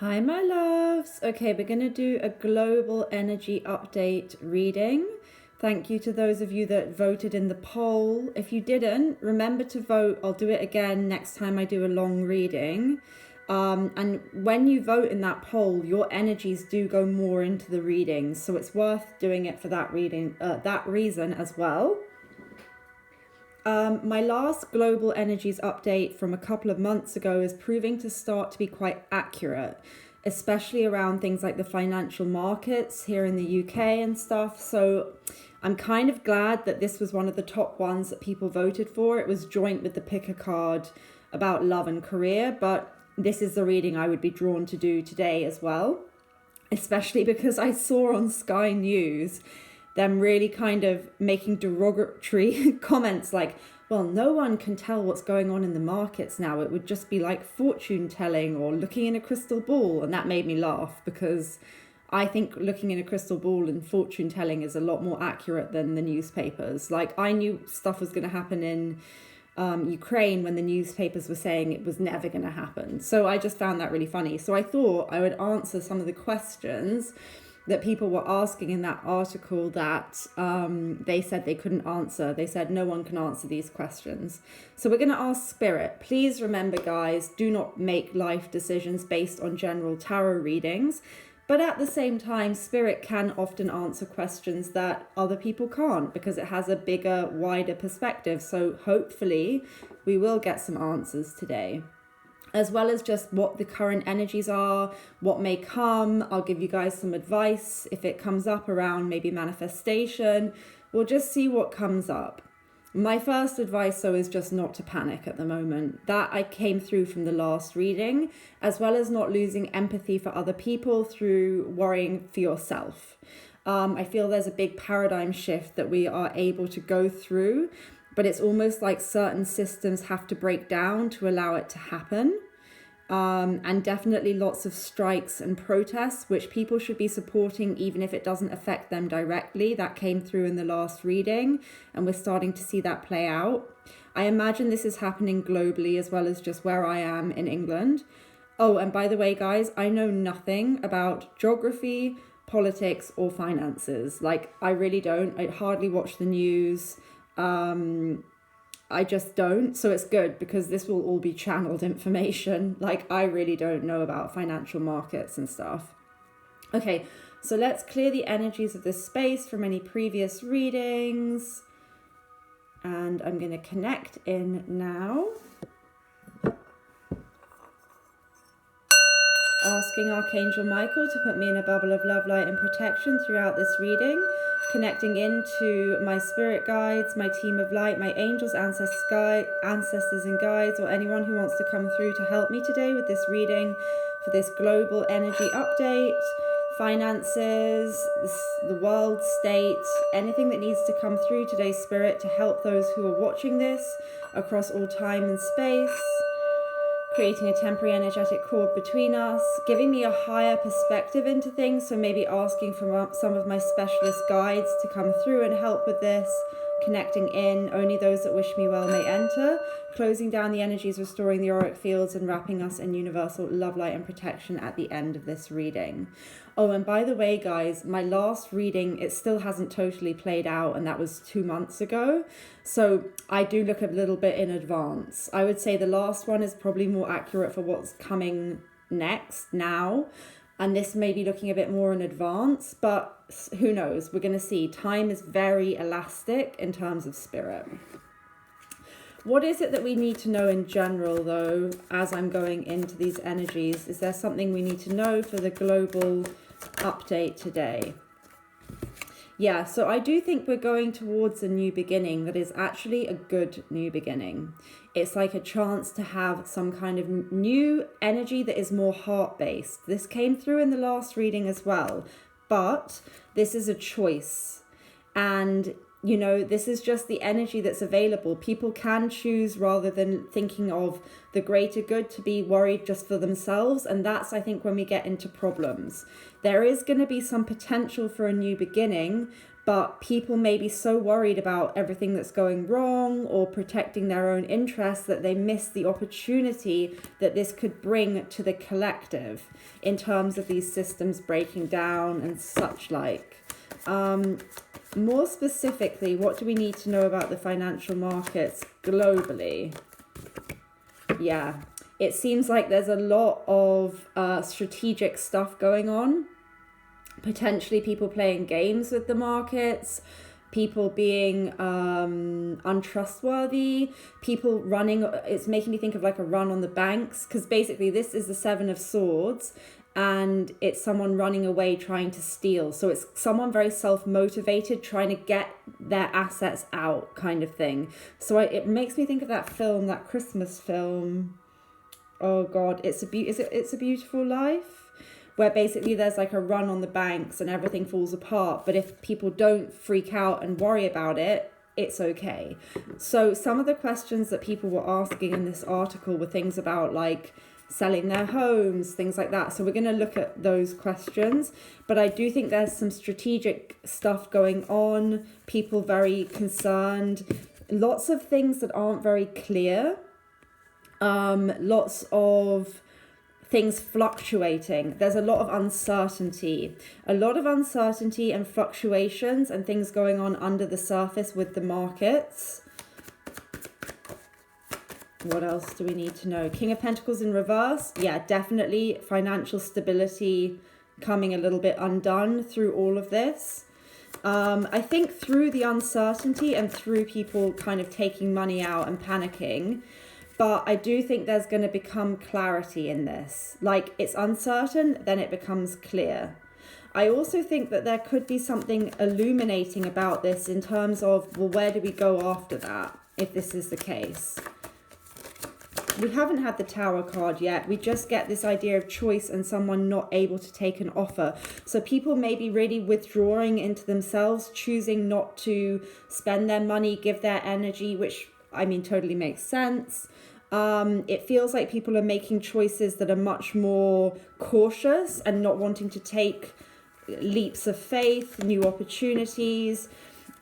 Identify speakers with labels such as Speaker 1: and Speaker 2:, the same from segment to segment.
Speaker 1: Hi, my loves. Okay, we're going to do a global energy update reading. Thank you to those of you that voted in the poll. If you didn't, remember to vote. I'll do it again next time I do a long reading. And when you vote in that poll, your energies do go more into the readings, so it's worth doing it for that reason as well. My last global energies update from a couple of months ago is proving to start to be quite accurate, especially around things like the financial markets here in the UK and stuff. So I'm kind of glad that this was one of the top ones that people voted for. It was joint with the pick a card about love and career, but this is the reading I would be drawn to do today as well, especially because I saw on Sky News them really kind of making derogatory comments like, well, no one can tell what's going on in the markets now. It would just be like fortune telling or looking in a crystal ball. And that made me laugh because I think looking in a crystal ball and fortune telling is a lot more accurate than the newspapers. Like, I knew stuff was going to happen in Ukraine when the newspapers were saying it was never going to happen. So I just found that really funny. So I thought I would answer some of the questions that people were asking in that article that they said they couldn't answer. They said no one can answer these questions. So we're going to ask Spirit. Please remember, guys, do not make life decisions based on general tarot readings. But at the same time, Spirit can often answer questions that other people can't because it has a bigger, wider perspective. So hopefully we will get some answers today, as well as just what the current energies are, what may come. I'll give you guys some advice if it comes up around maybe manifestation. We'll just see what comes up. My first advice, though, is just not to panic at the moment. That I came through from the last reading, as well as not losing empathy for other people through worrying for yourself. I feel there's a big paradigm shift that we are able to go through, but it's almost like certain systems have to break down to allow it to happen. And definitely lots of strikes and protests, which people should be supporting even if it doesn't affect them directly. That came through in the last reading, and we're starting to see that play out. I imagine this is happening globally as well as just where I am in England. Oh, and by the way, guys, I know nothing about geography, politics, or finances. Like, I really don't. I hardly watch the news. I just don't. So it's good because this will all be channeled information. Like, I really don't know about financial markets and stuff. Okay, so let's clear the energies of this space from any previous readings. And I'm going to connect in now. Asking Archangel Michael to put me in a bubble of love, light, and protection throughout this reading. Connecting into my spirit guides, my team of light, my angels, ancestors and guides, or anyone who wants to come through to help me today with this reading for this global energy update, finances, the world state, anything that needs to come through today's spirit to help those who are watching this across all time and space. Creating a temporary energetic cord between us, giving me a higher perspective into things, so maybe asking for some of my specialist guides to come through and help with this, connecting in, only those that wish me well may enter, closing down the energies, restoring the auric fields, and wrapping us in universal love, light, and protection at the end of this reading. Oh, and by the way, guys, my last reading, it still hasn't totally played out, and that was 2 months ago. So I do look a little bit in advance. I would say the last one is probably more accurate for what's coming next now. And this may be looking a bit more in advance, but who knows? We're going to see. Time is very elastic in terms of spirit. What is it that we need to know in general, though, as I'm going into these energies? Is there something we need to know for the global update today? Yeah, so I do think we're going towards a new beginning that is actually a good new beginning. It's like a chance to have some kind of new energy that is more heart-based. This came through in the last reading as well, but this is a choice. And you know, this is just the energy that's available. People can choose, rather than thinking of the greater good, to be worried just for themselves. And that's, I think, when we get into problems. There is going to be some potential for a new beginning, but people may be so worried about everything that's going wrong or protecting their own interests that they miss the opportunity that this could bring to the collective in terms of these systems breaking down and such like. More specifically, what do we need to know about the financial markets globally? Yeah, it seems like there's a lot of strategic stuff going on. Potentially people playing games with the markets, people being untrustworthy, people running. It's making me think of like a run on the banks, because basically this is the Seven of Swords and it's someone running away trying to steal. So it's someone very self-motivated trying to get their assets out kind of thing. So it makes me think of that film, that Christmas film. Oh God, It's a Beautiful Life? Where basically there's like a run on the banks and everything falls apart. But if people don't freak out and worry about it, it's okay. So some of the questions that people were asking in this article were things about like selling their homes, things like that. So we're going to look at those questions. But I do think there's some strategic stuff going on, people very concerned, lots of things that aren't very clear, lots of things fluctuating. There's a lot of uncertainty and fluctuations and things going on under the surface with the markets. What else do we need to know? King of Pentacles in reverse. Yeah, definitely financial stability coming a little bit undone through all of this. I think through the uncertainty and through people kind of taking money out and panicking. But I do think there's going to become clarity in this. Like, it's uncertain, then it becomes clear. I also think that there could be something illuminating about this in terms of, well, where do we go after that, if this is the case? We haven't had the Tower card yet. We just get this idea of choice and someone not able to take an offer. So people may be really withdrawing into themselves, choosing not to spend their money, give their energy, which, I mean, totally makes sense. It feels like people are making choices that are much more cautious and not wanting to take leaps of faith, new opportunities.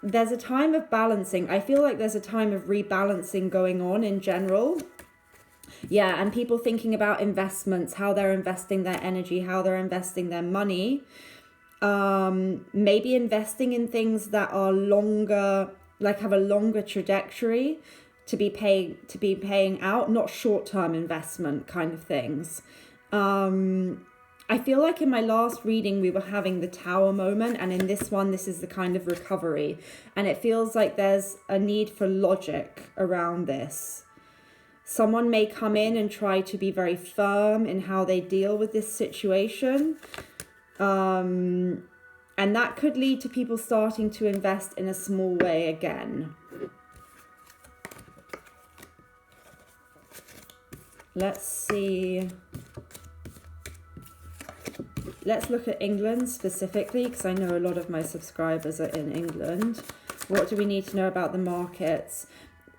Speaker 1: There's a time of balancing. I feel like there's a time of rebalancing going on in general. Yeah, and people thinking about investments, how they're investing their energy, how they're investing their money. Maybe investing in things that are longer, like have a longer trajectory to be paying out, not short-term investment kind of things. I feel like in my last reading we were having the Tower moment, and in this one this is the kind of recovery, and it feels like there's a need for logic around this. Someone may come in and try to be very firm in how they deal with this situation, and that could lead to people starting to invest in a small way again. Let's see. Let's look at England specifically, because I know a lot of my subscribers are in England. What do we need to know about the markets?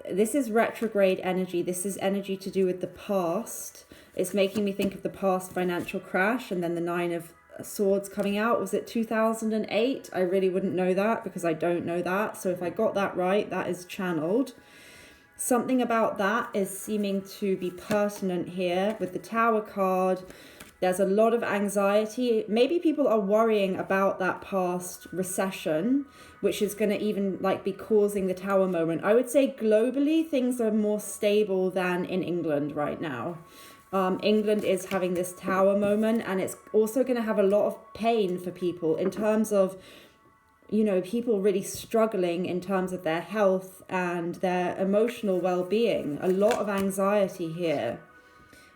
Speaker 1: This is retrograde energy. This is energy to do with the past. It's making me think of the past financial crash, and then the Nine of Swords coming out. Was it 2008? I really wouldn't know that because I don't know that. So if I got that right, that is channeled. Something about that is seeming to be pertinent here with the Tower card. There's a lot of anxiety. Maybe people are worrying about that past recession, which is going to even like be causing the Tower moment. I would say globally, things are more stable than in England right now. England is having this Tower moment, and it's also going to have a lot of pain for people in terms of, you know, people really struggling in terms of their health and their emotional well-being. A lot of anxiety here.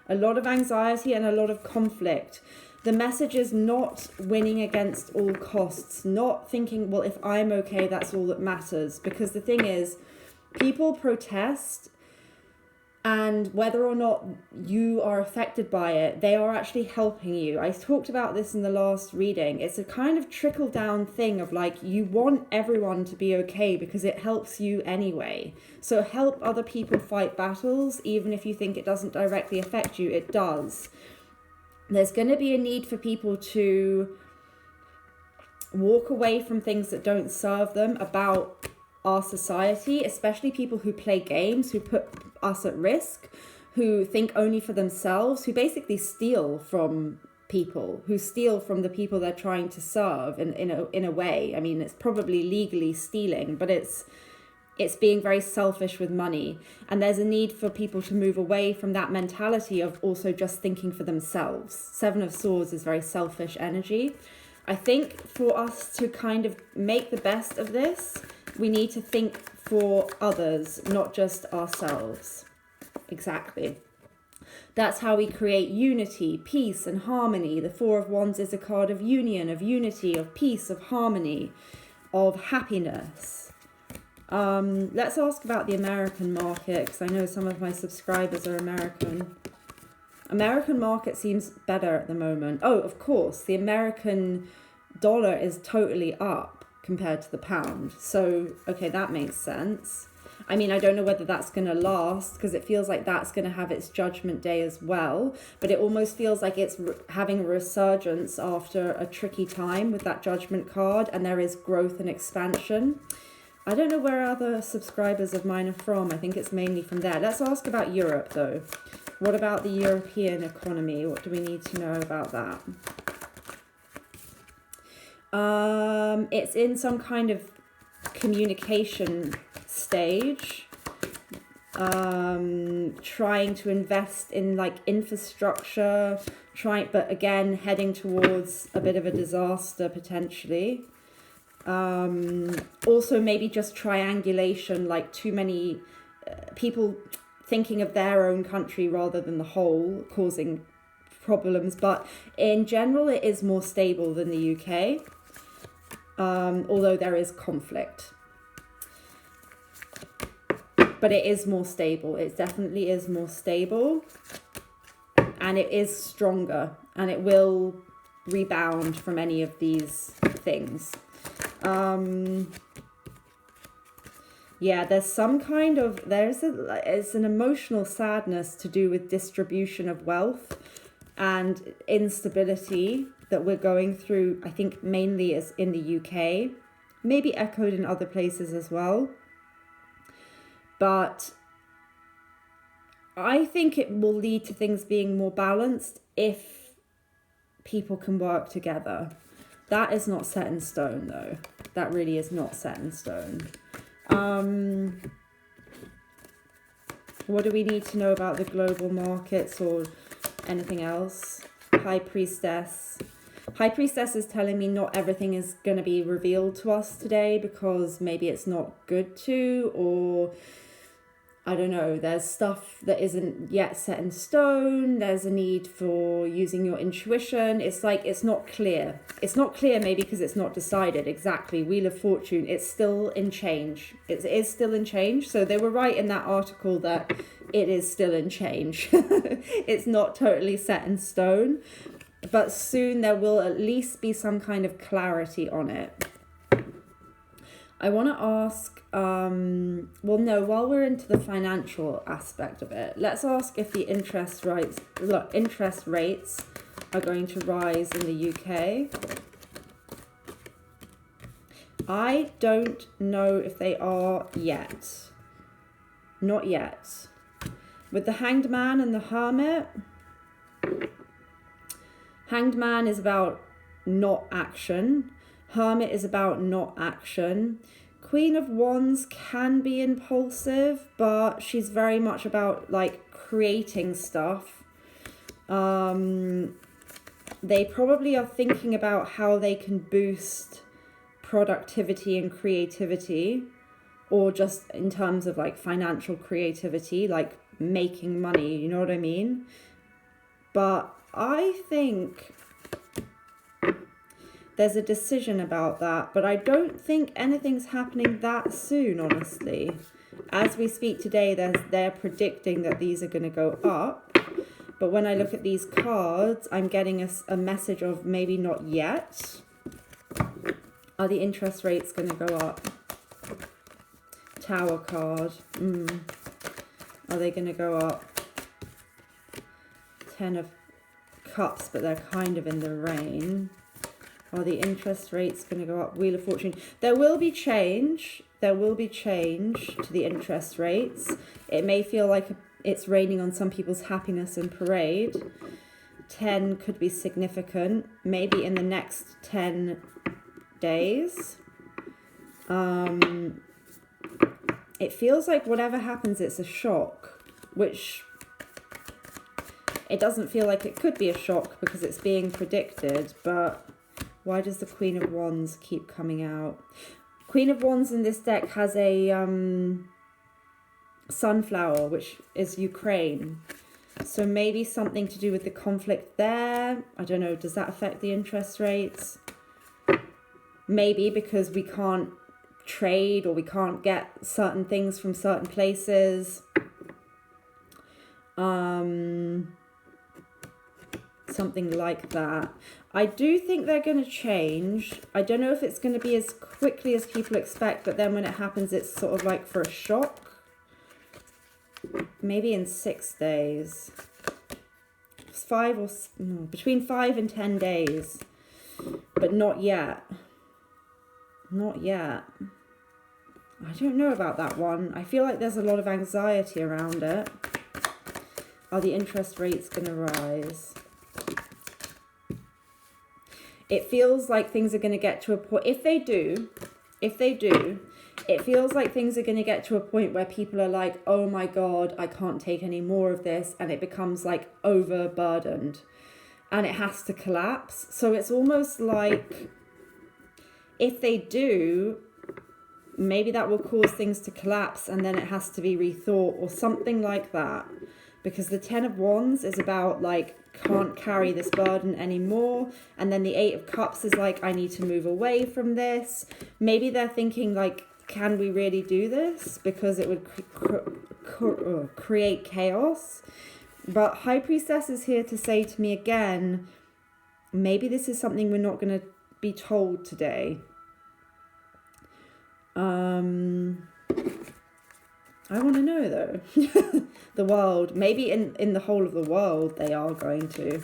Speaker 1: A lot of anxiety and a lot of conflict. The message is not winning against all costs, not thinking, well, if I'm okay, that's all that matters. Because the thing is, people protest, and whether or not you are affected by it, they are actually helping you. I talked about this in the last reading. It's a kind of trickle down thing of like, you want everyone to be okay because it helps you anyway. So help other people fight battles, even if you think it doesn't directly affect you, it does. There's going to be a need for people to walk away from things that don't serve them about our society, especially people who play games, who put us at risk, who think only for themselves, who basically steal from people, who steal from the people they're trying to serve in a way. I mean, it's probably legally stealing, but it's being very selfish with money. And there's a need for people to move away from that mentality of also just thinking for themselves. Seven of Swords is very selfish energy. I think for us to kind of make the best of this, we need to think for others, not just ourselves. Exactly. That's how we create unity, peace, and harmony. The Four of Wands is a card of union, of unity, of peace, of harmony, of happiness. Let's ask about the American market, because I know some of my subscribers are American. American market seems better at the moment. Oh, of course, the American dollar is totally up compared to the pound. So, okay, that makes sense. I mean, I don't know whether that's going to last, because it feels like that's going to have its judgment day as well. But it almost feels like it's having a resurgence after a tricky time with that judgment card, and there is growth and expansion. I don't know where other subscribers of mine are from. I think it's mainly from there. Let's ask about Europe, though. What about the European economy? What do we need to know about that? It's in some kind of communication stage, trying to invest in like infrastructure, but again heading towards a bit of a disaster potentially. Also maybe just triangulation, like too many people thinking of their own country rather than the whole, causing problems. But in general it is more stable than the UK, although there is conflict. But it is more stable. It definitely is more stable. And it is stronger. And it will rebound from any of these things. Yeah, there's some kind of... It's an emotional sadness to do with distribution of wealth and instability that we're going through, I think mainly is in the UK. Maybe echoed in other places as well. But I think it will lead to things being more balanced if people can work together. That is not set in stone, though. That really is not set in stone. What do we need to know about the global markets or anything else? High Priestess. High Priestess is telling me not everything is going to be revealed to us today because maybe it's not good to, or... I don't know, there's stuff that isn't yet set in stone. There's a need for using your intuition. It's like, it's not clear. It's not clear maybe because it's not decided exactly. Wheel of Fortune, it's still in change. It is still in change. So they were right in that article that it is still in change. It's not totally set in stone. But soon there will at least be some kind of clarity on it. I want to ask, while we're into the financial aspect of it, let's ask if the interest rates are going to rise in the UK. I don't know if they are yet. Not yet. With the Hanged Man and the Hermit, Hanged Man is about not action. Hermit is about not action. Queen of Wands can be impulsive, but she's very much about like creating stuff. They probably are thinking about how they can boost productivity and creativity, or just in terms of like financial creativity, like making money, you know what I mean? But I think there's a decision about that, but I don't think anything's happening that soon, honestly. As we speak today, they're predicting that these are going to go up. But when I look at these cards, I'm getting a message of maybe not yet. Are the interest rates going to go up? Tower card. Are they going to go up? 10 of Cups, but they're kind of in the rain. Are the interest rates going to go up? Wheel of Fortune. There will be change. There will be change to the interest rates. It may feel like it's raining on some people's happiness and parade. 10 could be significant. Maybe in the next 10 days. It feels like whatever happens, it's a shock, which it doesn't feel like it could be a shock because it's being predicted, but why does the Queen of Wands keep coming out? Queen of Wands in this deck has a sunflower, which is Ukraine. So maybe something to do with the conflict there. I don't know, does that affect the interest rates? Maybe because we can't trade or we can't get certain things from certain places. Something like that. I do think they're going to change. I don't know if it's going to be as quickly as people expect, but then when it happens, it's sort of like for a shock. Maybe in 6 days. Between 5 and 10 days. But not yet. Not yet. I don't know about that one. I feel like there's a lot of anxiety around it. Are the interest rates going to rise? It feels like things are going to get to a point. If they do, it feels like things are going to get to a point where people are like, oh my God, I can't take any more of this. And it becomes like overburdened and it has to collapse. So it's almost like if they do, maybe that will cause things to collapse and then it has to be rethought or something like that. Because the 10 of Wands is about like, can't carry this burden anymore. And then the 8 of Cups is like, I need to move away from this. Maybe they're thinking like, can we really do this? Because it would create chaos. But High Priestess is here to say to me again, maybe this is something we're not going to be told today. I want to know though. The world, maybe in the whole of the world they are going to.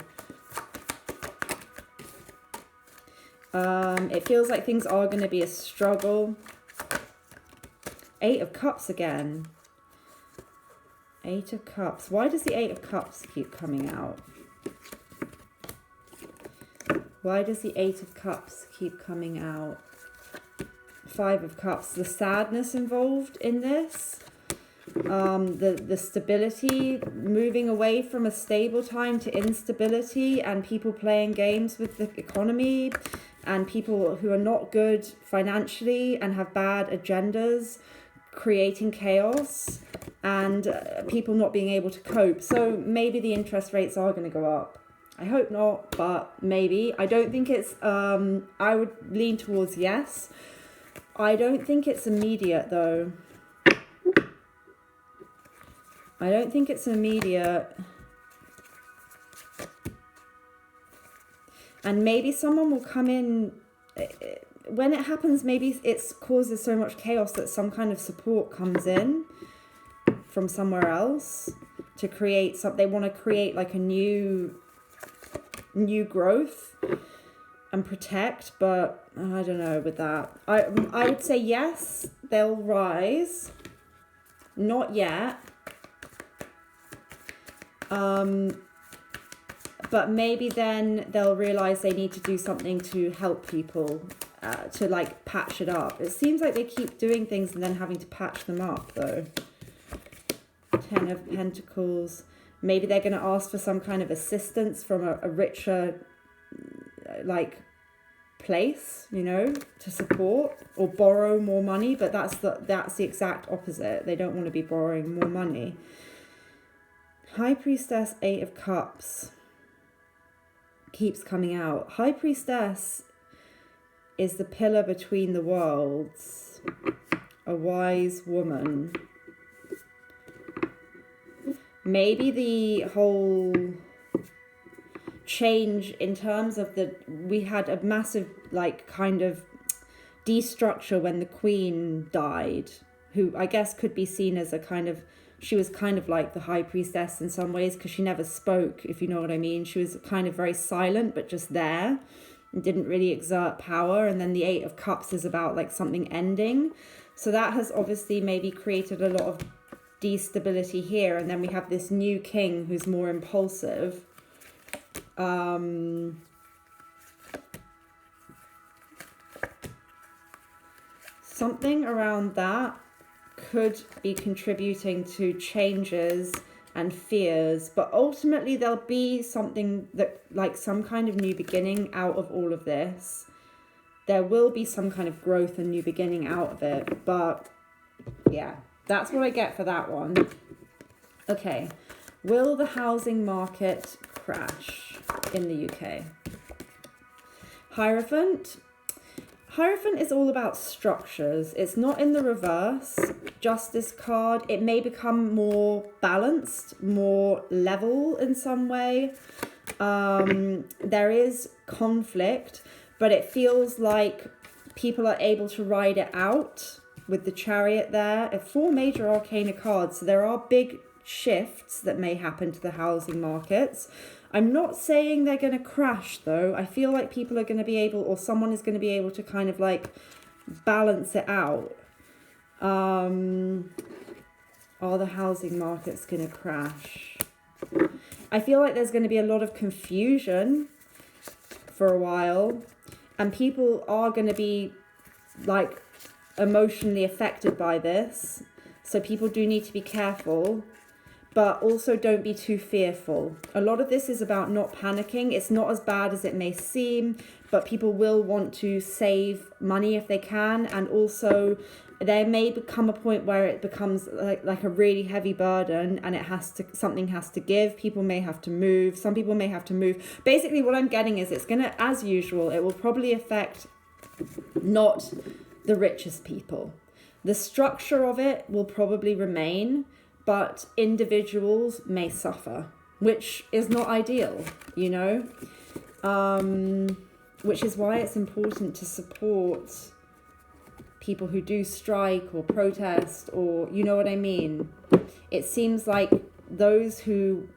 Speaker 1: It feels like things are going to be a struggle. 8 of Cups again. 8 of Cups. Why does the 8 of Cups keep coming out? Why does the 8 of Cups keep coming out? 5 of Cups. The sadness involved in this. The stability, moving away from a stable time to instability and people playing games with the economy and people who are not good financially and have bad agendas, creating chaos and people not being able to cope. So maybe the interest rates are going to go up. I hope not, but maybe. I don't think it's, I would lean towards yes. I don't think it's immediate though. I don't think it's immediate. And maybe someone will come in. When it happens, maybe it causes so much chaos that some kind of support comes in from somewhere else to create something. They want to create like a new growth and protect, but I don't know with that. I would say yes, they'll rise. Not yet. But maybe then they'll realize they need to do something to help people, to like patch it up. It seems like they keep doing things and then having to patch them up though. 10 of Pentacles. Maybe they're going to ask for some kind of assistance from a richer like place, you know, to support or borrow more money. But that's the exact opposite. They don't want to be borrowing more money. High Priestess, 8 of Cups keeps coming out. High Priestess is the pillar between the worlds, a wise woman. Maybe the whole change in terms of we had a massive like kind of destructure when the Queen died, who I guess could be seen as a kind of, she was kind of like the High Priestess in some ways because she never spoke, if you know what I mean. She was kind of very silent, but just there. and didn't really exert power. And then the Eight of Cups is about like something ending. So that has obviously maybe created a lot of destability here. And then we have this new king who's more impulsive. Something around that could be contributing to changes and fears, but ultimately there'll be something that, like, some kind of new beginning out of all of this. There will be some kind of growth and new beginning out of it, but yeah, that's what I get for that one. Okay, will the housing market crash in the UK? Hierophant is all about structures. It's not in the reverse. Justice card, it may become more balanced, more level in some way. There is conflict, but it feels like people are able to ride it out with the Chariot there. 4 major arcana cards, so there are big shifts that may happen to the housing markets. I'm not saying they're going to crash, though. I feel like people are going to be able, or someone is going to be able to kind of like balance it out. Are the housing markets going to crash? I feel like there's going to be a lot of confusion for a while, and people are going to be like emotionally affected by this. So people do need to be careful. But also don't be too fearful. A lot of this is about not panicking. It's not as bad as it may seem, but people will want to save money if they can. And also there may become a point where it becomes like a really heavy burden, and something has to give. People may have to move. Some people may have to move. Basically what I'm getting is it's going to, as usual, it will probably affect not the richest people. The structure of it will probably remain, but individuals may suffer, which is not ideal, you know, which is why it's important to support people who do strike or protest, or, you know what I mean? It seems like those who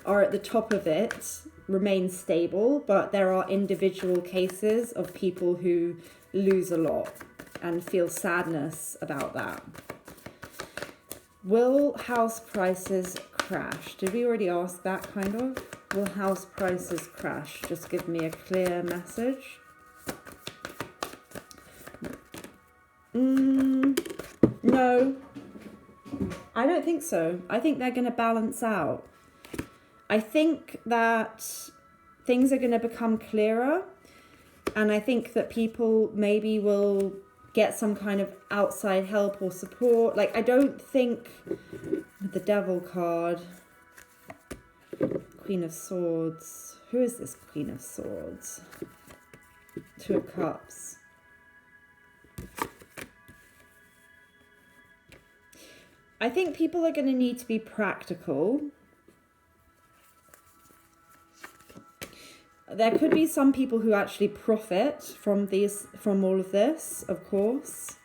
Speaker 1: are at the top of it remain stable, but there are individual cases of people who lose a lot and feel sadness about that. Will house prices crash? Did we already ask that, kind of? Will house prices crash? Just give me a clear message. No, I don't think so. I think they're going to balance out. I think that things are going to become clearer, and I think that people maybe will get some kind of outside help or support. Like, I don't think the Devil card, Queen of Swords. Who is this Queen of Swords? 2 of Cups. I think people are going to need to be practical. There could be some people who actually profit from all of this, of course.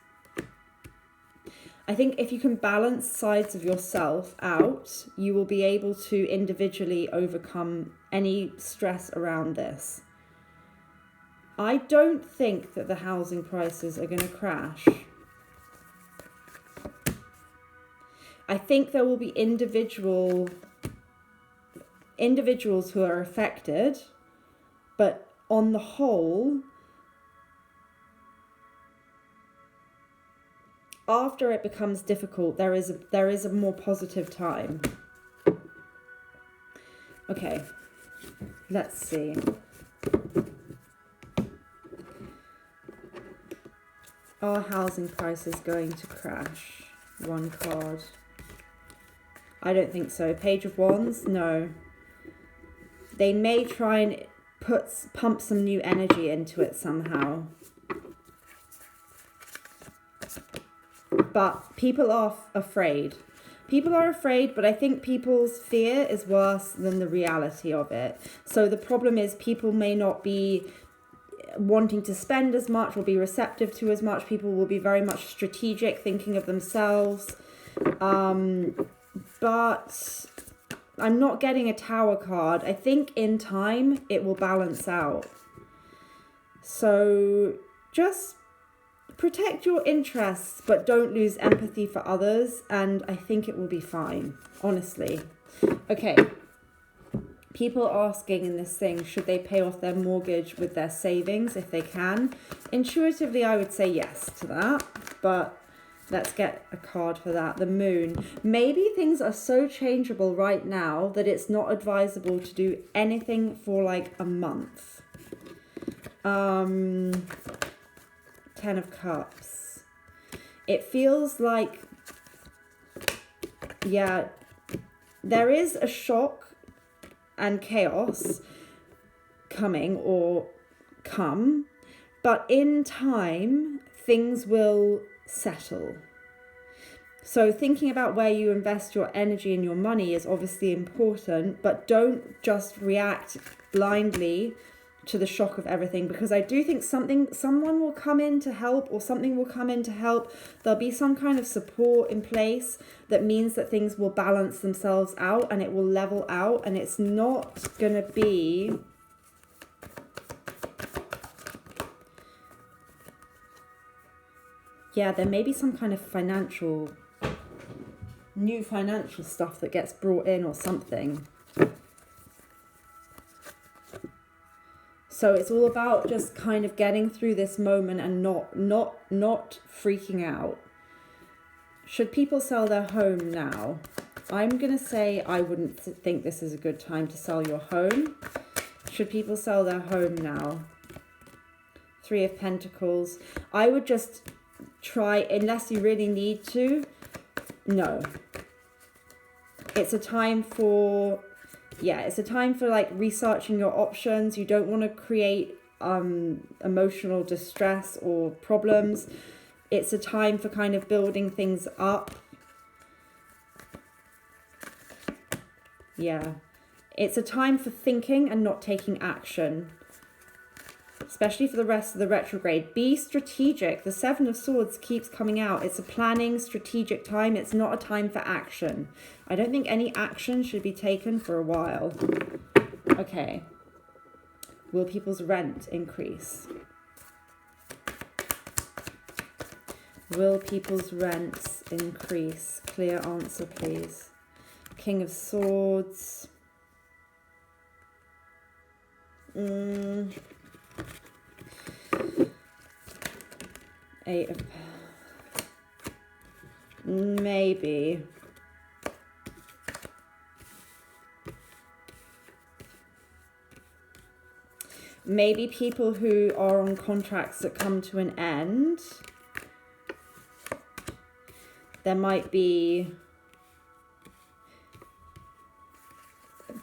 Speaker 1: I think if you can balance sides of yourself out, you will be able to individually overcome any stress around this. I don't think that the housing prices are going to crash. I think there will be individuals who are affected, but on the whole, after it becomes difficult, there is a more positive time. Okay, let's see. Are housing prices going to crash? 1 card. I don't think so. Page of Wands? No. They may try and pump some new energy into it somehow. But people are afraid. People are afraid, but I think people's fear is worse than the reality of it. So the problem is people may not be wanting to spend as much or be receptive to as much. People will be very much strategic, thinking of themselves. But I'm not getting a Tower card. I think in time it will balance out. So just protect your interests, but don't lose empathy for others, and I think it will be fine, honestly. Okay. People asking in this thing, should they pay off their mortgage with their savings if they can? Intuitively, I would say yes to that, but let's get a card for that. The Moon. Maybe things are so changeable right now that it's not advisable to do anything for like a month. 10 of Cups. It feels like, yeah, there is a shock and chaos coming or come, but in time things will settle. So thinking about where you invest your energy and your money is obviously important, but don't just react blindly to the shock of everything, because I do think someone will come in to help, or something will come in to help. There'll be some kind of support in place that means that things will balance themselves out and it will level out, and it's not going to be there may be some kind of new financial stuff that gets brought in or something. So it's all about just kind of getting through this moment and not freaking out. Should people sell their home now? I'm going to say I wouldn't think this is a good time to sell your home. Should people sell their home now? 3 of Pentacles. I would just try, unless you really need to. No. It's a time for... it's a time for like researching your options. You don't want to create emotional distress or problems. It's a time for kind of building things up. Yeah. It's a time for thinking and not taking action. Especially for the rest of the retrograde. Be strategic. The 7 of Swords keeps coming out. It's a planning, strategic time. It's not a time for action. I don't think any action should be taken for a while. Okay. Will people's rent increase? Will people's rents increase? Clear answer, please. King of Swords. 8 of... Maybe. Maybe people who are on contracts that come to an end, there might be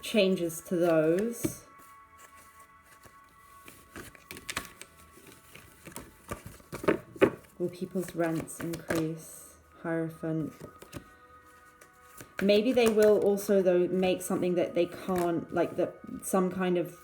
Speaker 1: changes to those. Will people's rents increase? Hierophant. Maybe they will also, though, make something that they can't, like some kind of...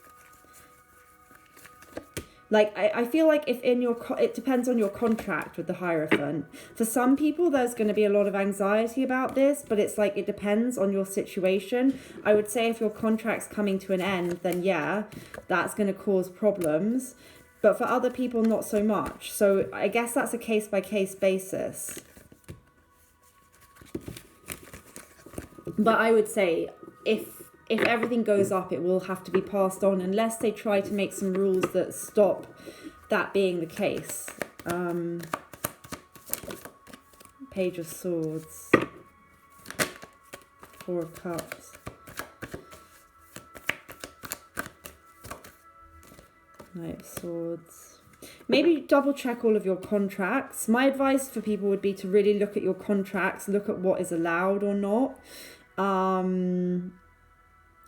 Speaker 1: Like, I feel like if in your... It depends on your contract with the Hierophant. For some people, there's going to be a lot of anxiety about this, but it's like it depends on your situation. I would say if your contract's coming to an end, then yeah, that's going to cause problems. But for other people, not so much. So I guess that's a case-by-case basis. But I would say if everything goes up, it will have to be passed on, unless they try to make some rules that stop that being the case. Page of Swords. 4 of Cups. Knight of Swords. Maybe double check all of your contracts. My advice for people would be to really look at your contracts, look at what is allowed or not.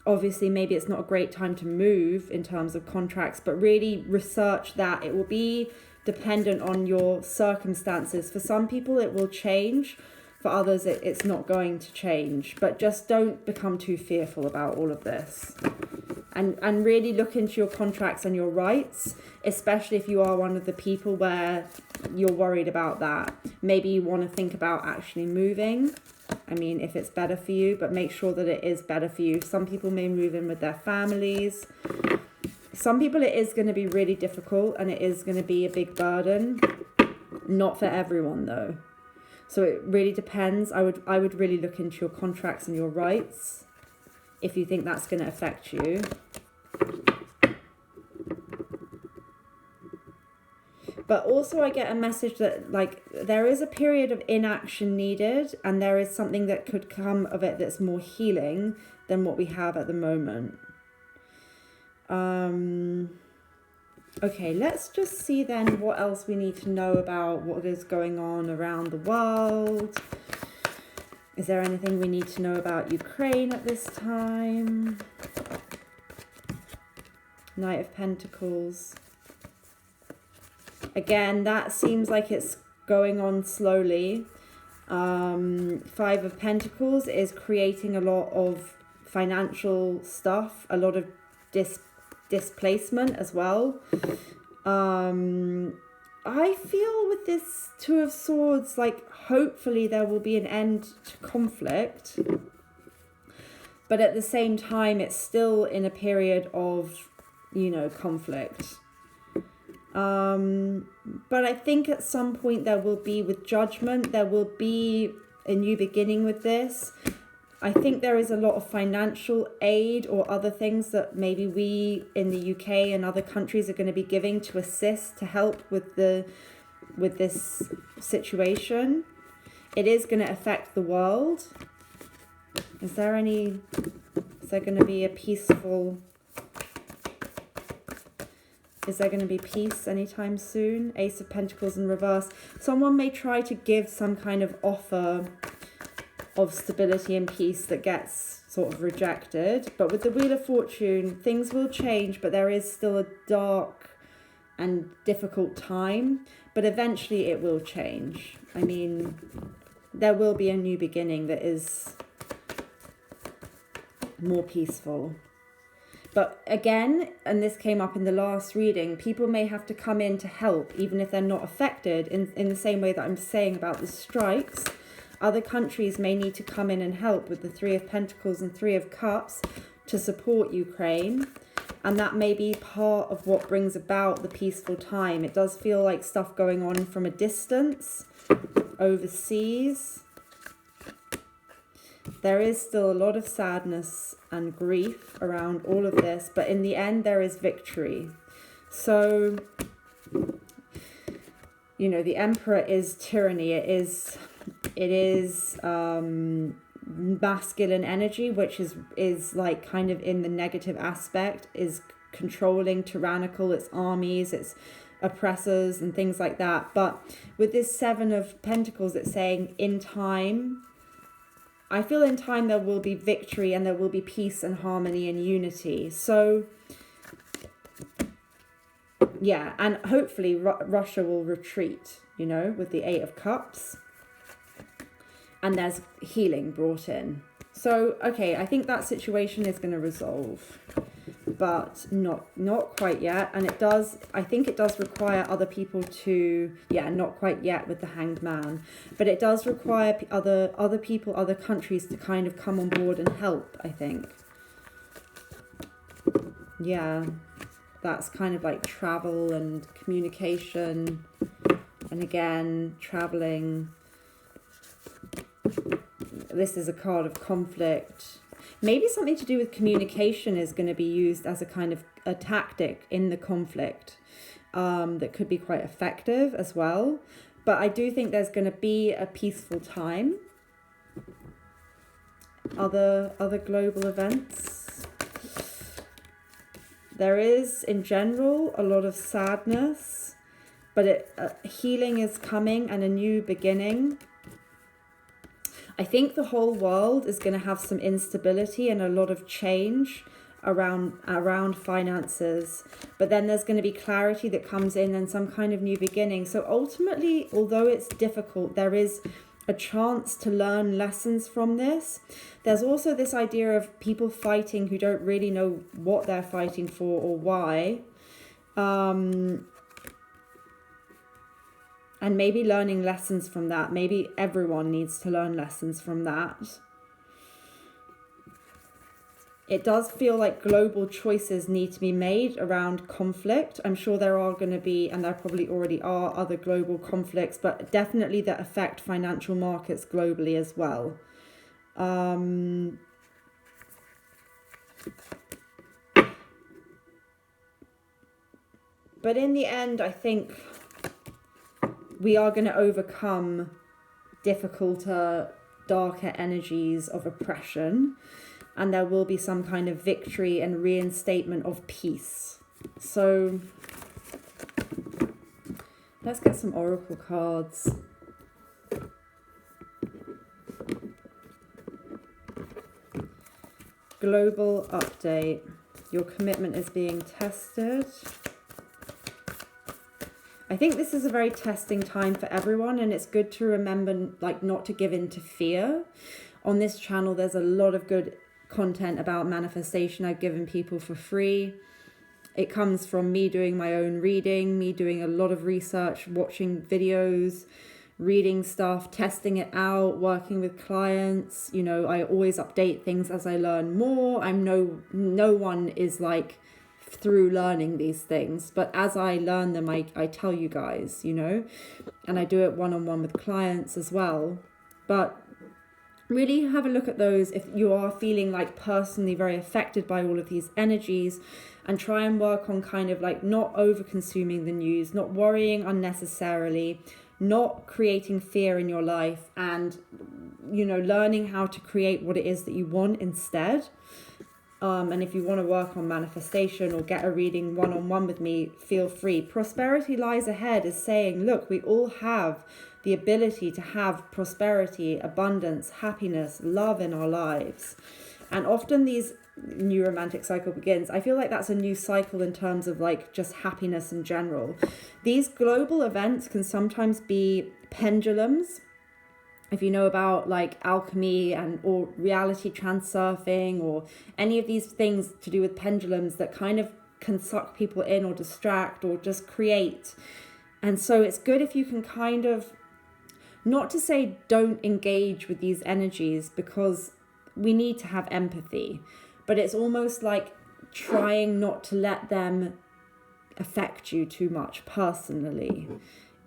Speaker 1: Obviously, maybe it's not a great time to move in terms of contracts, but really research that. It will be dependent on your circumstances. For some people, it will change. For others, it's not going to change. But just don't become too fearful about all of this. And really look into your contracts and your rights, especially if you are one of the people where you're worried about that. Maybe you want to think about actually moving I mean, if it's better for you, but make sure that it is better for you. Some people may move in with their families. Some people it is going to be really difficult and it is going to be a big burden. Not for everyone though. So it really depends. I would really look into your contracts and your rights if you think that's going to affect you. But also I get a message that like there is a period of inaction needed and there is something that could come of it that's more healing than what we have at the moment. Okay, let's just see then what else we need to know about what is going on around the world. Is there anything we need to know about Ukraine at this time? Knight of Pentacles. Again, that seems like it's going on slowly. Five of Pentacles is creating a lot of financial stuff, a lot of displacement as well. I feel with this Two of Swords, like hopefully there will be an end to conflict, but at the same time it's still in a period of, you know, conflict. But I think at some point there will be, with Judgment, there will be a new beginning with this. I think there is a lot of financial aid or other things that maybe we in the UK and other countries are going to be giving to assist, to help with this situation. It is going to affect the world. Is there going to be a peaceful... Is there going to be peace anytime soon? Ace of Pentacles in reverse. Someone may try to give some kind of offer of stability and peace that gets sort of rejected. But with the Wheel of Fortune, things will change, but there is still a dark and difficult time. But eventually it will change. I mean, there will be a new beginning that is more peaceful. But again, and this came up in the last reading, people may have to come in to help, even if they're not affected, in the same way that I'm saying about the strikes. Other countries may need to come in and help with the Three of Pentacles and Three of Cups to support Ukraine. And that may be part of what brings about the peaceful time. It does feel like stuff going on from a distance, overseas. There is still a lot of sadness and grief around all of this, but in the end there is victory. So, you know, the Emperor is tyranny. It is masculine energy, which is like kind of in the negative aspect, is controlling, tyrannical, it's armies, it's oppressors and things like that. But with this Seven of Pentacles, it's saying in time, I feel in time there will be victory and there will be peace and harmony and unity. So yeah, and hopefully Russia will retreat, you know, with the Eight of Cups. And there's healing brought in. So, okay, I think that situation is going to resolve. But not quite yet. And I think it does require other people to, yeah, not quite yet with the Hanged Man. But it does require other people, other countries to kind of come on board and help, I think. Yeah, that's kind of like travel and communication. And again, traveling. This is a card of conflict. Maybe something to do with communication is going to be used as a kind of a tactic in the conflict that could be quite effective as well. But I do think there's going to be a peaceful time. Other global events. There is, in general, a lot of sadness, but healing is coming and a new beginning. I think the whole world is going to have some instability and a lot of change around finances, but then there's going to be clarity that comes in and some kind of new beginning. So ultimately, although it's difficult, there is a chance to learn lessons from this. There's also this idea of people fighting who don't really know what they're fighting for or why. And maybe learning lessons from that. Maybe everyone needs to learn lessons from that. It does feel like global choices need to be made around conflict. I'm sure there are going to be, and there probably already are, other global conflicts, but definitely that affect financial markets globally as well. But in the end, I think we are going to overcome difficulter, darker energies of oppression, and there will be some kind of victory and reinstatement of peace. So let's get some oracle cards. Global update. Your commitment is being tested. I think this is a very testing time for everyone, and it's good to remember, like, not to give in to fear. On this channel, there's a lot of good content about manifestation I've given people for free. It comes from me doing my own reading, me doing a lot of research, watching videos, reading stuff, testing it out, working with clients. You know, I always update things as I learn more. I'm no one is like through learning these things, but as I learn them, I tell you guys, you know, and I do it one-on-one with clients as well. But really have a look at those if you are feeling like personally very affected by all of these energies, and try and work on kind of like not over consuming the news, not worrying unnecessarily, not creating fear in your life, and, you know, learning how to create what it is that you want instead. And if you want to work on manifestation or get a reading one-on-one with me, feel free. Prosperity Lies Ahead is saying, look, we all have the ability to have prosperity, abundance, happiness, love in our lives. And often these new romantic cycle begins. I feel like that's a new cycle in terms of like just happiness in general. These global events can sometimes be pendulums. If you know about like alchemy or reality transurfing or any of these things to do with pendulums that kind of can suck people in or distract or just create. And so it's good if you can kind of, not to say don't engage with these energies, because we need to have empathy, but it's almost like trying not to let them affect you too much personally.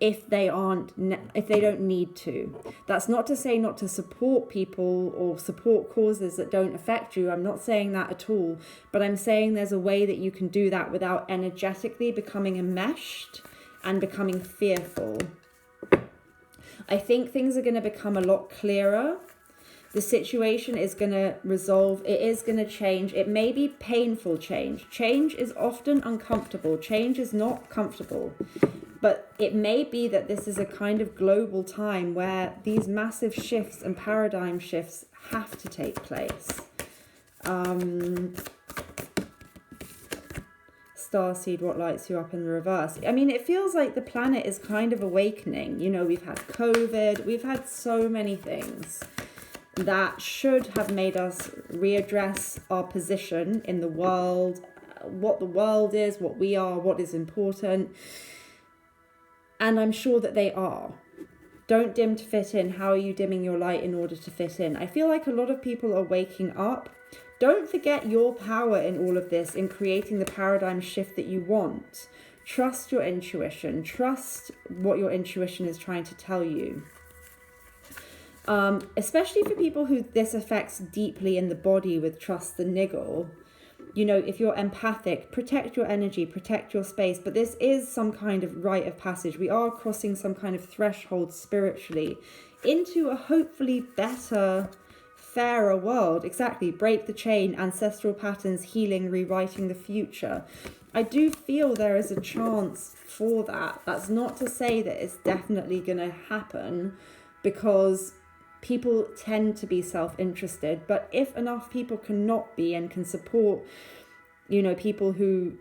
Speaker 1: If they don't need to. That's not to say not to support people or support causes that don't affect you. I'm not saying that at all, but I'm saying there's a way that you can do that without energetically becoming enmeshed and becoming fearful. I think things are going to become a lot clearer. The situation is going to resolve. It is going to change. It may be painful change. Change is often uncomfortable. Change is not comfortable. But it may be that this is a kind of global time where these massive shifts and paradigm shifts have to take place. Starseed, what lights you up in the reverse? I mean, it feels like the planet is kind of awakening. You know, we've had COVID. We've had so many things that should have made us readdress our position in the world, what the world is, what we are, what is important. And I'm sure that they are. Don't dim to fit in. How are you dimming your light in order to fit in? I feel like a lot of people are waking up. Don't forget your power in all of this, in creating the paradigm shift that you want. Trust your intuition. Trust what your intuition is trying to tell you. Especially for people who this affects deeply in the body with trust the niggle. You know, if you're empathic, protect your energy, protect your space. But this is some kind of rite of passage. We are crossing some kind of threshold spiritually into a hopefully better, fairer world. Exactly. Break the chain, ancestral patterns, healing, rewriting the future. I do feel there is a chance for that. That's not to say that it's definitely going to happen, because people tend to be self-interested. But if enough people cannot be and can support, you know, people who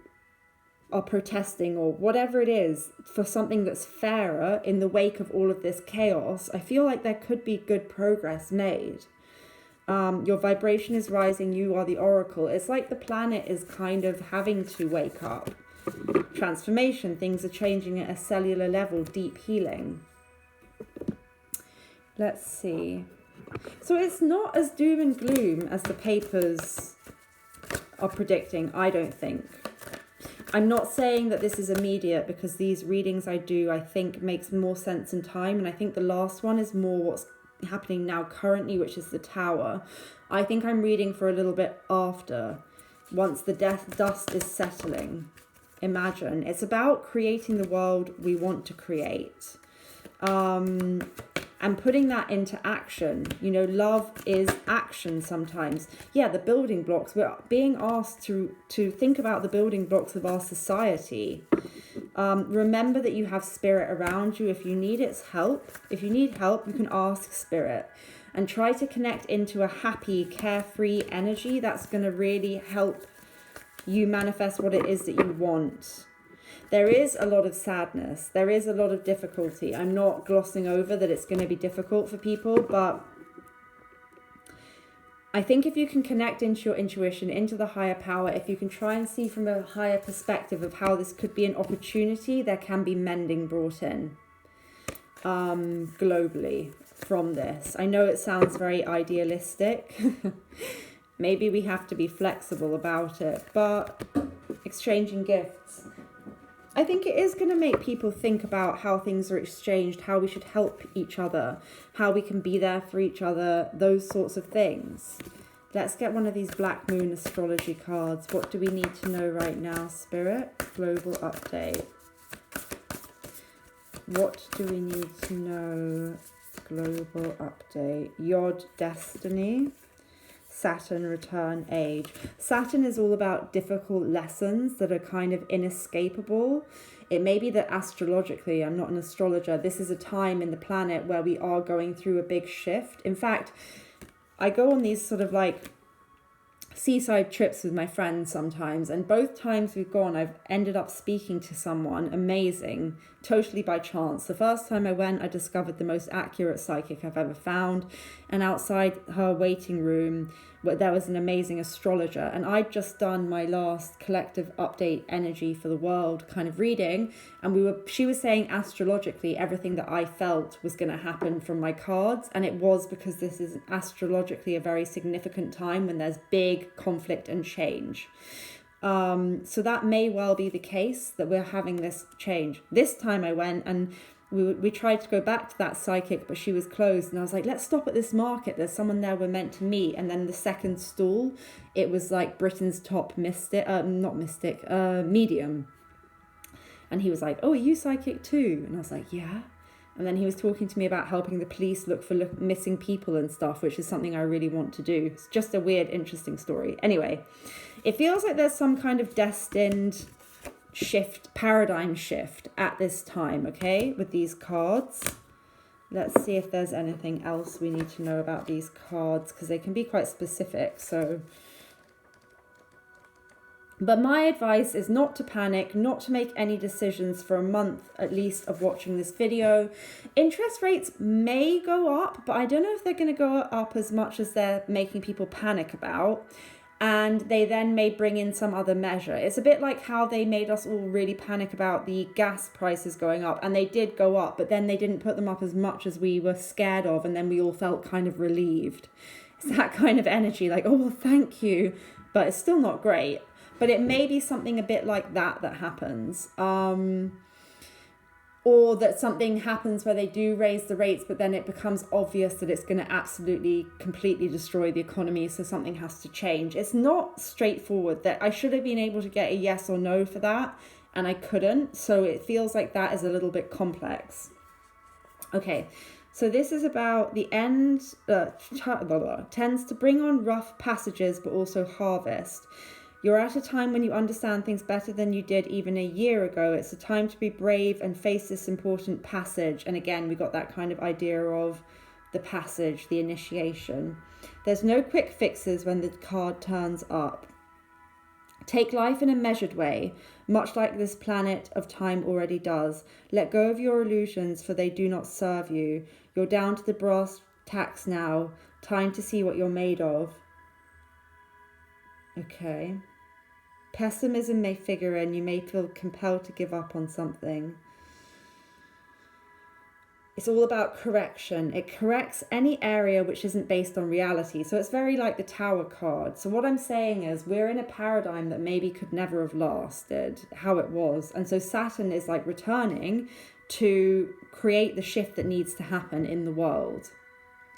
Speaker 1: are protesting or whatever it is for something that's fairer in the wake of all of this chaos, I feel like there could be good progress made. Your vibration is rising. You are the oracle. It's like the planet is kind of having to wake up. Transformation, things are changing at a cellular level, deep healing. Let's see. So it's not as doom and gloom as the papers are predicting, I don't think. I'm not saying that this is immediate, because these readings I do, I think, makes more sense in time. And I think the last one is more what's happening now currently, which is the Tower. I think I'm reading for a little bit after, once the dust is settling. Imagine. It's about creating the world we want to create. And putting that into action. You know, love is action sometimes. Yeah, the building blocks. We're being asked to think about the building blocks of our society. Remember that you have spirit around you. If you need its help, if you need help, you can ask spirit. And try to connect into a happy, carefree energy that's going to really help you manifest what it is that you want. There is a lot of sadness. There is a lot of difficulty. I'm not glossing over that it's going to be difficult for people, but I think if you can connect into your intuition, into the higher power, if you can try and see from a higher perspective of how this could be an opportunity, there can be mending brought in globally from this. I know it sounds very idealistic. Maybe we have to be flexible about it, but exchanging gifts. I think it is going to make people think about how things are exchanged, how we should help each other, how we can be there for each other, those sorts of things. Let's get one of these Black Moon astrology cards. What do we need to know right now, Spirit? Global update. What do we need to know? Global update. Yod destiny. Saturn return age. Saturn is all about difficult lessons that are kind of inescapable. It may be that astrologically, I'm not an astrologer, this is a time in the planet where we are going through a big shift. In fact, I go on these sort of like seaside trips with my friends sometimes, and both times we've gone, I've ended up speaking to someone amazing, totally by chance. The first time I went, I discovered the most accurate psychic I've ever found, and outside her waiting room there was an amazing astrologer, and I'd just done my last collective update energy for the world kind of reading, and she was saying astrologically everything that I felt was going to happen from my cards, and it was because this is astrologically a very significant time when there's big conflict and change. So that may well be the case, that we're having this change. This time I went and we tried to go back to that psychic, but she was closed. And I was like, let's stop at this market. There's someone there we're meant to meet. And then the second stall, it was like Britain's top medium. And he was like, oh, are you psychic too? And I was like, yeah. And then he was talking to me about helping the police look for missing people and stuff, which is something I really want to do. It's just a weird, interesting story. Anyway, it feels like there's some kind of destined paradigm shift at this time, okay, with these cards. Let's see if there's anything else we need to know about these cards, because they can be quite specific. But my advice is not to panic, not to make any decisions for a month at least of watching this video. Interest rates may go up, but I don't know if they're going to go up as much as they're making people panic about. And they then may bring in some other measure. It's a bit like how they made us all really panic about the gas prices going up. And they did go up, but then they didn't put them up as much as we were scared of. And then we all felt kind of relieved. It's that kind of energy, like, oh, well, thank you. But it's still not great. But it may be something a bit like that happens. Or that something happens where they do raise the rates, but then it becomes obvious that it's going to absolutely, completely destroy the economy, so something has to change. It's not straightforward. That I should have been able to get a yes or no for that, and I couldn't. So it feels like that is a little bit complex. Okay, so this is about the end, tends to bring on rough passages, but also harvest. You're at a time when you understand things better than you did even a year ago. It's a time to be brave and face this important passage. And again, we got that kind of idea of the passage, the initiation. There's no quick fixes when the card turns up. Take life in a measured way, much like this planet of time already does. Let go of your illusions, for they do not serve you. You're down to the brass tacks now. Time to see what you're made of. Okay. Pessimism may figure in. You may feel compelled to give up on something. It's all about correction. It corrects any area which isn't based on reality. So it's very like the Tower card. So what I'm saying is we're in a paradigm that maybe could never have lasted how it was. And so Saturn is like returning to create the shift that needs to happen in the world.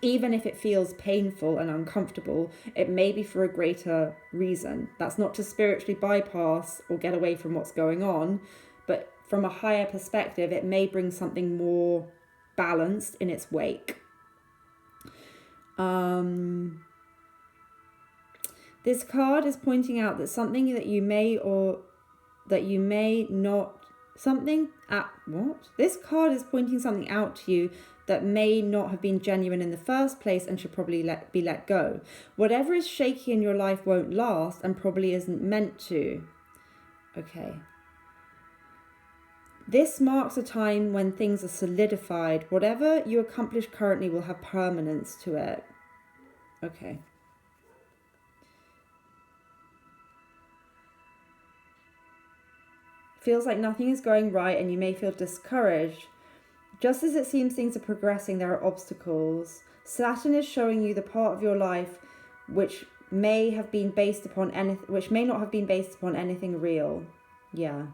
Speaker 1: Even if it feels painful and uncomfortable, it may be for a greater reason. That's not to spiritually bypass or get away from what's going on, but from a higher perspective, it may bring something more balanced in its wake. This card is pointing out that something that you may or that you may not this card is pointing something out to you that may not have been genuine in the first place and should probably be let go. Whatever is shaky in your life won't last and probably isn't meant to. Okay. This marks a time when things are solidified. Whatever you accomplish currently will have permanence to it. Okay. Feels like nothing is going right and you may feel discouraged. Just as it seems things are progressing, there are obstacles. Saturn is showing you the part of your life which may not have been based upon anything real. Yeah.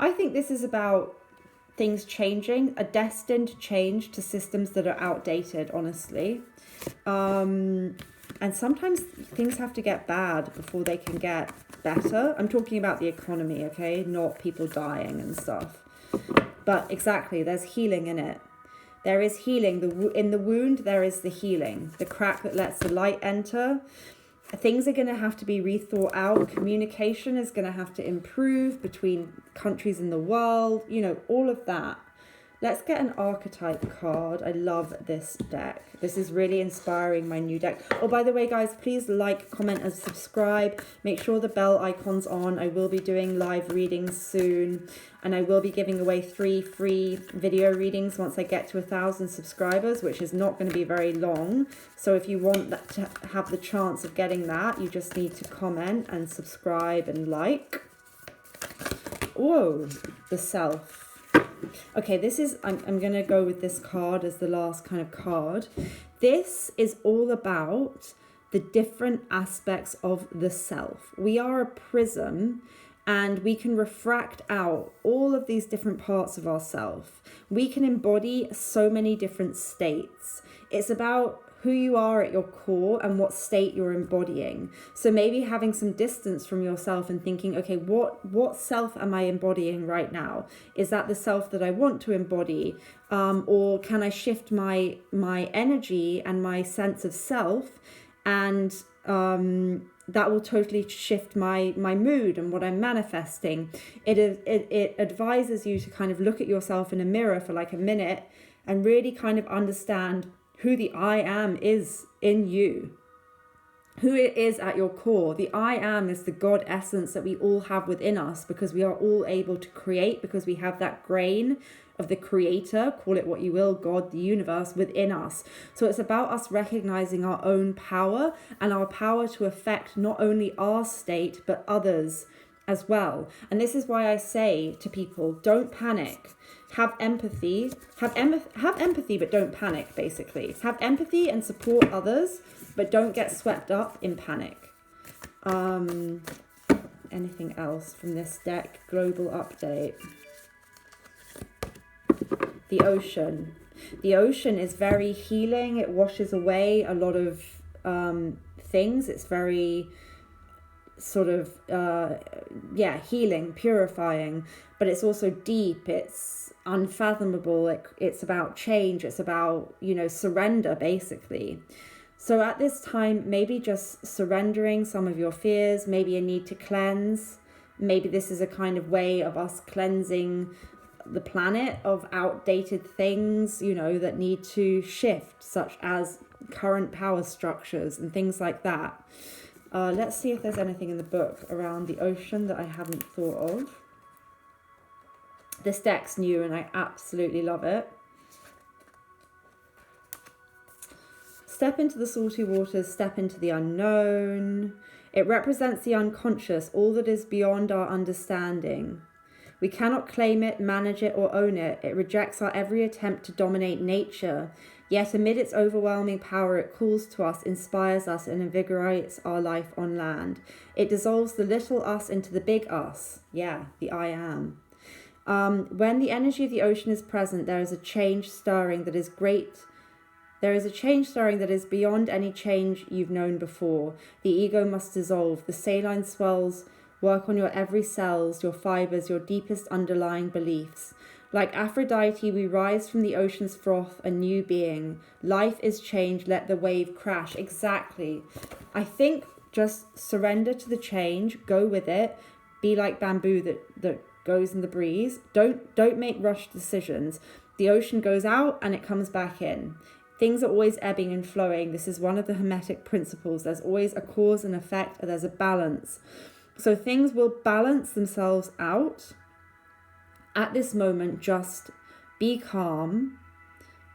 Speaker 1: I think this is about things changing, a destined change to systems that are outdated, honestly. And sometimes things have to get bad before they can get better. I'm talking about the economy, okay? Not people dying and stuff. But exactly, there's healing in it. There is healing. In the wound, there is the healing. The crack that lets the light enter. Things are going to have to be rethought out. Communication is going to have to improve between countries in the world. You know, all of that. Let's get an archetype card. I love this deck. This is really inspiring, my new deck. Oh, by the way, guys, please like, comment, and subscribe. Make sure the bell icon's on. I will be doing live readings soon. And I will be giving away 3 free video readings once I get to 1,000 subscribers, which is not going to be very long. So if you want that to have the chance of getting that, you just need to comment and subscribe and like. Whoa, the Self. Okay, I'm going to go with this card as the last kind of card. This is all about the different aspects of the self. We are a prism and we can refract out all of these different parts of ourselves. We can embody so many different states. It's about who you are at your core and what state you're embodying. So maybe having some distance from yourself and thinking, okay, what self am I embodying right now? Is that the self that I want to embody? Or can I shift my energy and my sense of self, and that will totally shift my mood and what I'm manifesting. It advises you to kind of look at yourself in a mirror for like a minute and really kind of understand who the I am is in you, who it is at your core. The I am is the God essence that we all have within us, because we are all able to create, because we have that grain of the creator, call it what you will, God, the universe, within us. So it's about us recognizing our own power and our power to affect not only our state, but others as well. And this is why I say to people, don't panic. Have empathy, have empathy, but don't panic, basically. Have empathy and support others, but don't get swept up in panic. Anything else from this deck? Global update. The ocean. The ocean is very healing. It washes away a lot of things. It's very sort of, healing, purifying, but it's also deep. It's unfathomable. It's about change. It's about, surrender, basically. So at this time, maybe just surrendering some of your fears, maybe a need to cleanse. Maybe this is a kind of way of us cleansing the planet of outdated things, that need to shift, such as current power structures and things like that. Let's see if there's anything in the book around the ocean that I haven't thought of. This deck's new and I absolutely love it. Step into the salty waters, step into the unknown. It represents the unconscious, all that is beyond our understanding. We cannot claim it, manage it, or own it. It rejects our every attempt to dominate nature. Yet amid its overwhelming power, it calls to us, inspires us, and invigorates our life on land. It dissolves the little us into the big us. Yeah, the I am. When the energy of the ocean is present, there is a change stirring that is great. There is a change stirring that is beyond any change you've known before. The ego must dissolve. The saline swells work on your every cells, your fibers, your deepest underlying beliefs. Like Aphrodite, we rise from the ocean's froth, a new being. Life is change, let the wave crash. Exactly. I think just surrender to the change, go with it, be like bamboo that goes in the breeze. Don't make rushed decisions. The ocean goes out and it comes back in. Things are always ebbing and flowing. This is one of the Hermetic principles. There's always a cause and effect, and there's a balance. So things will balance themselves out. At this moment, just be calm,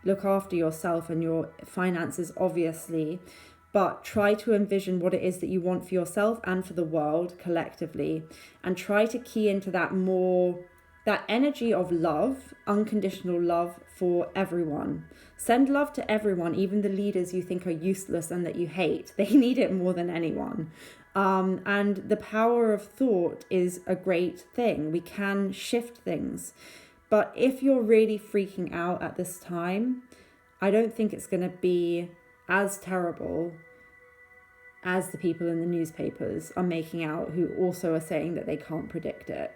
Speaker 1: look after yourself and your finances, obviously, but try to envision what it is that you want for yourself and for the world collectively, and try to key into that energy of love, unconditional love for everyone. Send love to everyone, even the leaders you think are useless and that you hate. They need it more than anyone. And the power of thought is a great thing. We can shift things. But if you're really freaking out at this time, I don't think it's going to be as terrible as the people in the newspapers are making out, who also are saying that they can't predict it.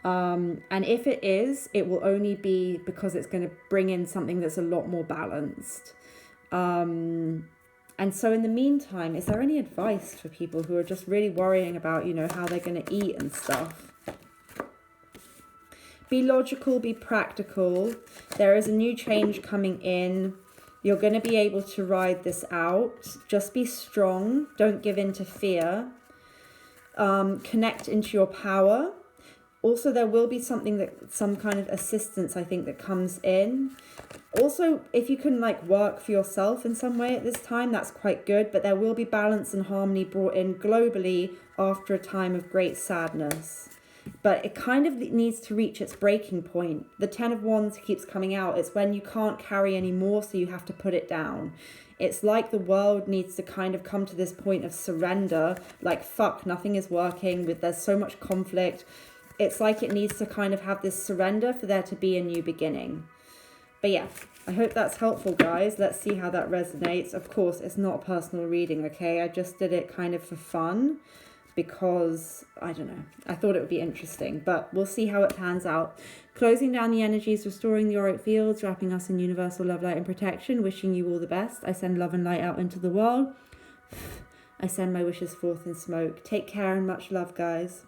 Speaker 1: And if it is, it will only be because it's going to bring in something that's a lot more balanced. And so in the meantime, is there any advice for people who are just really worrying about, how they're going to eat and stuff? Be logical, be practical. There is a new change coming in. You're going to be able to ride this out. Just be strong. Don't give in to fear. Connect into your power. Also, there will be some kind of assistance, I think, that comes in. Also, if you can work for yourself in some way at this time, that's quite good. But there will be balance and harmony brought in globally after a time of great sadness. But it kind of needs to reach its breaking point. The Ten of Wands keeps coming out. It's when you can't carry anymore, so you have to put it down. It's like the world needs to kind of come to this point of surrender. Fuck, nothing is working. There's so much conflict. It's like it needs to kind of have this surrender for there to be a new beginning. But yeah, I hope that's helpful, guys. Let's see how that resonates. Of course, it's not a personal reading, okay? I just did it kind of for fun because, I don't know, I thought it would be interesting. But we'll see how it pans out. Closing down the energies, restoring the auric fields, wrapping us in universal love, light, and protection. Wishing you all the best. I send love and light out into the world. I send my wishes forth in smoke. Take care and much love, guys.